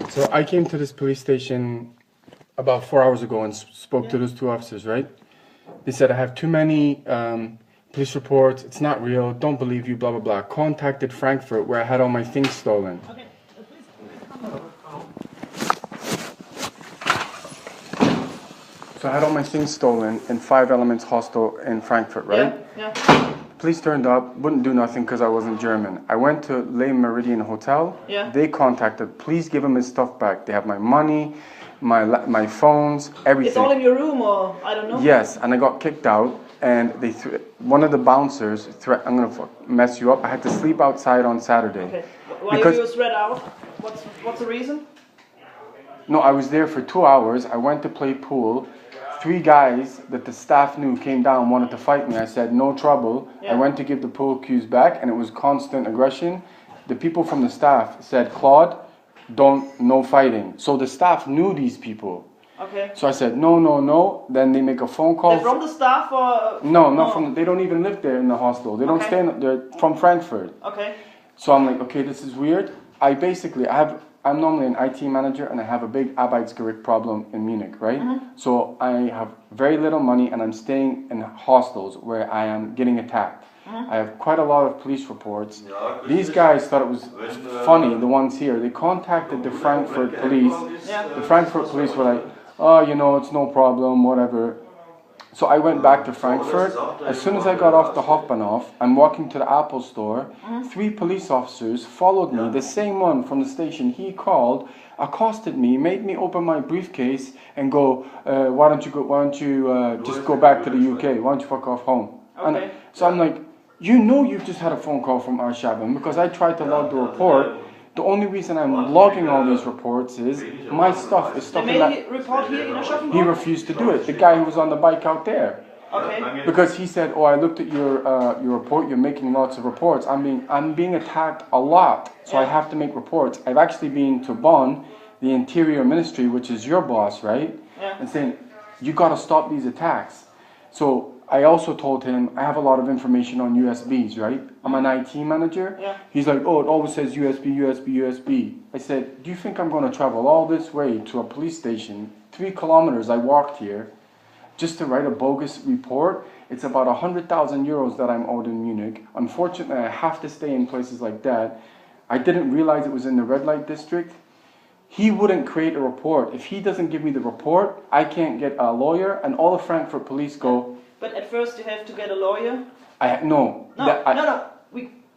So I came to this police station about 4 hours ago and spoke to those two officers, right? They said, I have too many police reports, it's not real, don't believe you, blah, blah, blah. Contacted Frankfurt where I had all my things stolen. Okay. So I had all my things stolen in 5 Elements hostel in Frankfurt, right? Yeah. Police turned up, wouldn't do nothing because I wasn't German. I went to Le Meridian Hotel. Yeah. They contacted, please give him his stuff back. They have my money, my phones, everything. It's all in your room, or I don't know? Yes, and I got kicked out, and one of the bouncers I'm going to mess you up. I had to sleep outside on Saturday. Okay. Why are you spread out? What's the reason? No, I was there for 2 hours. I went to play pool. 3 guys that the staff knew came down and wanted to fight me. I said, no trouble. Yeah. I went to give the pool cues back, and it was constant aggression. The people from the staff said, Claude, no fighting. So the staff knew these people. Okay. So I said, no. Then they make a phone call. They're from the staff, or? No, not from. They don't even live there in the hostel. They don't stay. They're from Frankfurt. Okay. So I'm like, okay, this is weird. I'm normally an IT manager, and I have a big Arbeitsgericht problem in Munich, right? Mm-hmm. So I have very little money, and I'm staying in hostels where I am getting attacked. Mm-hmm. I have quite a lot of police reports. These guys thought it was funny, the ones here. They contacted the Frankfurt police. Yeah. The Frankfurt police were like, oh, it's no problem, whatever. So I went back to Frankfurt. As soon as I got off the Hauptbahnhof, I'm walking to the Apple store. 3 police officers followed me, the same one from the station. He called, accosted me, made me open my briefcase and go, why don't you just go back to the UK? Why don't you fuck off home? Okay. And so I'm like, you've just had a phone call from Aschaffenburg because I tried to log the report. The only reason I'm logging all these reports is my stuff is stuck in that. They made a report here in Aschaffenburg? He refused to do it. The guy who was on the bike out there. Okay. Because he said, I looked at your report. You're making lots of reports. I'm being attacked a lot, so I have to make reports. I've actually been to Bonn, the Interior Ministry, which is your boss, right? Yeah. And saying, you got to stop these attacks. So I also told him, I have a lot of information on USBs, right? I'm an IT manager. Yeah. He's like, oh, it always says USB. I said, do you think I'm going to travel all this way to a police station, 3 kilometers I walked here, just to write a bogus report? It's about 100,000 euros that I'm owed in Munich. Unfortunately, I have to stay in places like that. I didn't realize it was in the red light district. He wouldn't create a report. If he doesn't give me the report, I can't get a lawyer, and all the Frankfurt police go, but at first you have to get a lawyer? No.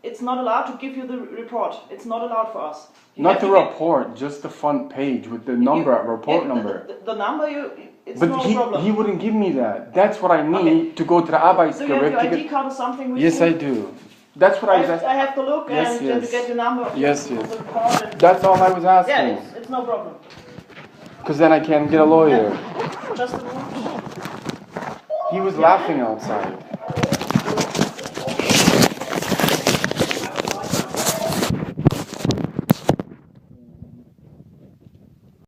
It's not allowed to give you the report. It's not allowed for us. Not the report, just the front page with the number, report number. The number, it's but not a problem. He wouldn't give me that. That's what I need to go to the Arbeitsgericht. Do you have your ID card or something with you? Yes, I do. That's what I was asking. I have to look and to get your number. Yes. The report. That's all I was asking. Yeah, it's no problem. Because then I can get a lawyer. Just a moment. He was laughing outside.